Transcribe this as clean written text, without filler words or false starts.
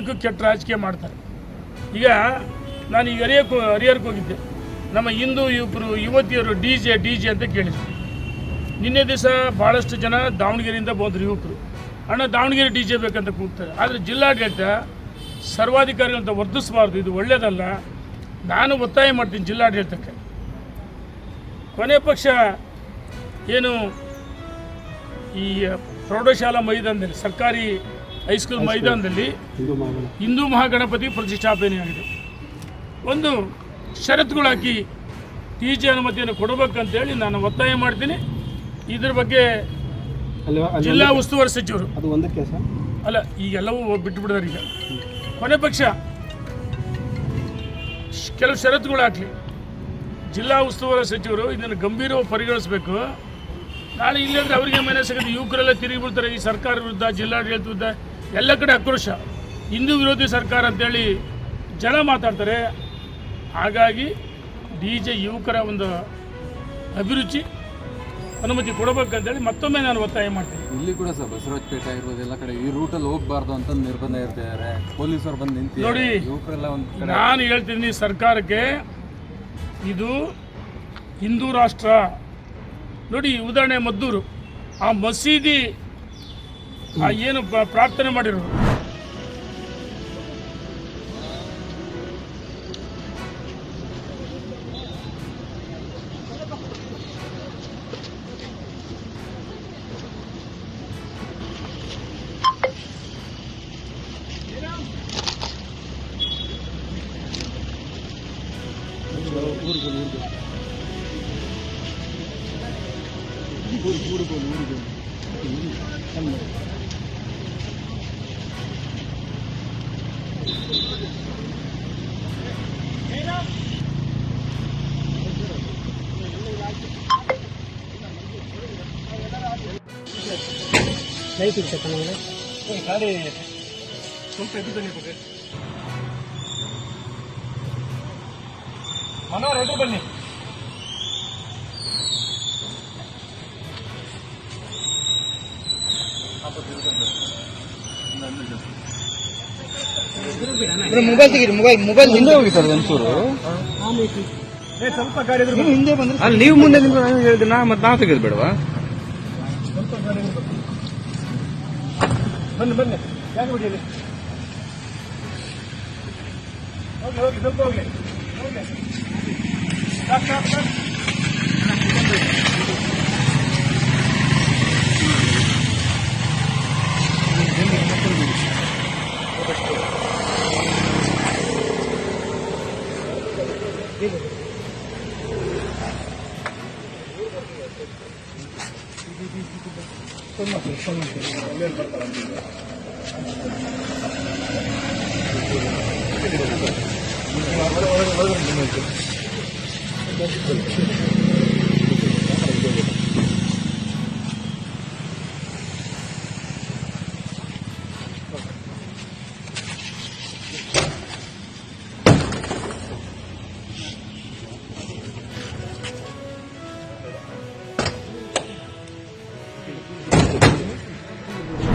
ಎಲ್ಲದಕ್ಕೂ ಕೆಟ್ಟ ರಾಜಕೀಯ ಮಾಡ್ತಾರೆ. ಈಗ ನಾನು ಈಗ ಹರಿಹರಕ್ಕೆ ಹೋಗಿದ್ದೆ. ನಮ್ಮ ಹಿಂದೂ ಯುವತಿಯರು ಡಿ ಜೆ ಅಂತ ಕೇಳಿದ್ರು. ನಿನ್ನೆ ದಿವಸ ಭಾಳಷ್ಟು ಜನ ದಾವಣಗೆರೆಯಿಂದ ಬಂದರು ಯುವಕರು. ಅಣ್ಣ ದಾವಣಗೆರೆ ಡಿ ಜೆ ಬೇಕಂತ ಕೂಗ್ತಾರೆ. ಆದರೆ ಜಿಲ್ಲಾಡಳಿತ ಸರ್ವಾಧಿಕಾರಿಗಳಂತ ವರ್ಧಿಸಬಾರ್ದು, ಇದು ಒಳ್ಳೆಯದಲ್ಲ. ನಾನು ಒತ್ತಾಯ ಮಾಡ್ತೀನಿ ಜಿಲ್ಲಾಡಳಿತಕ್ಕೆ. ಕೊನೆ ಪಕ್ಷ ಏನು ಈ ಪ್ರೌಢಶಾಲಾ ಮೈದಾನದಲ್ಲಿ, ಸರ್ಕಾರಿ ಹೈಸ್ಕೂಲ್ ಮೈದಾನದಲ್ಲಿ ಹಿಂದೂ ಮಹಾಗಣಪತಿ ಪ್ರತಿಷ್ಠಾಪನೆಯಾಗಿದೆ. ಒಂದು ಷರತ್ತುಗಳು ಹಾಕಿ ಡಿ ಜೆ ಅನುಮತಿಯನ್ನು ಕೊಡಬೇಕಂತೇಳಿ ನಾನು ಒತ್ತಾಯ ಮಾಡ್ತೀನಿ. ಇದ್ರ ಬಗ್ಗೆ ಜಿಲ್ಲಾ ಉಸ್ತುವಾರಿ ಸಚಿವರು ಅಲ್ಲ, ಈಗೆಲ್ಲವೂ ಬಿಟ್ಟು ಬಿಡಿದಾರೆ. ಈಗ ಕೊನೆ ಪಕ್ಷ ಕೆಲವು ಷರತ್ತುಗಳು ಹಾಕಲಿ. ಜಿಲ್ಲಾ ಉಸ್ತುವಾರಿ ಸಚಿವರು ಇದನ್ನು ಗಂಭೀರವಾಗಿ ಪರಿಗಣಿಸಬೇಕು. ನಾಳೆ ಇಲ್ಲಂದ್ರೆ ಅವರಿಗೆ ಮನೆ ಸಿಗುತ್ತೆ. ಯುವಕರೆಲ್ಲ ತಿರುಗಿ ಬಿಡ್ತಾರೆ ಈ ಸರ್ಕಾರ ವಿರುದ್ಧ, ಜಿಲ್ಲಾಡಳಿತ ವಿರುದ್ಧ. ಎಲ್ಲ ಕಡೆ ಆಕ್ರೋಶ, ಹಿಂದೂ ವಿರೋಧಿ ಸರ್ಕಾರ ಅಂತೇಳಿ ಜನ ಮಾತಾಡ್ತಾರೆ. ಹಾಗಾಗಿ ಡಿ ಜೆ ಯುವಕರ ಒಂದು ಅಭಿರುಚಿ, ಅನುಮತಿ ಕೊಡಬೇಕಂತೇಳಿ ಮತ್ತೊಮ್ಮೆ ನಾನು ಒತ್ತಾಯ ಮಾಡ್ತೀನಿ. ಇಲ್ಲಿ ಕೂಡ ಸರ್ ಬಸವರಾಜಪೇಟೆ ಆಗಿರ್ಬೋದು ಎಲ್ಲ ಕಡೆ ಈ ರೂಟಲ್ಲಿ ಹೋಗಬಾರ್ದು ಅಂತ ನಿರ್ಬಂಧ ಇರ್ತಿದ್ದಾರೆ. ಪೊಲೀಸರು ಬಂದು ನಿಂತು ನೋಡಿ, ಯುವಕರೆಲ್ಲ ಒಂದು ನಾನು ಹೇಳ್ತೀನಿ ಸರ್ಕಾರಕ್ಕೆ, ಇದು ಹಿಂದೂ ರಾಷ್ಟ್ರ. ನೋಡಿ, ಉದಾಹರಣೆ ಮದ್ದೂರು, ಆ ಮಸೀದಿ ಏನು ಪ್ರಾರ್ಥನೆ ಮಾಡಿರೋರು, ಮನೋಹರ್ ಎದುರು ಬನ್ನಿ. ಮೊಬೈಲ್ ತೆಗೀರಿ, ಮೊಬೈಲ್ ಹಿಂದೆ ಹೋಗಿ ಸರ್ ಒಂಚೂರು. ಸ್ವಲ್ಪ ಗಾಡಿ ಹಿಂದೆ ಬಂದ್ರೆ ಅಲ್ಲಿ ನೀವು ಮುಂದೆ ನಿಮ್ಗೆ ಹೇಳಿದ್ರೆ ಮತ್ತೆ ನಾವು ತೆಗೆದು ಬೇಡವಾ? ಸ್ವಲ್ಪ ಗಾಡಿ ಬನ್ನಿ ಯಾಕೆ ಬಿಡಿ, ಹೋಗಿ ಸ್ವಲ್ಪ ಹೋಗಿ.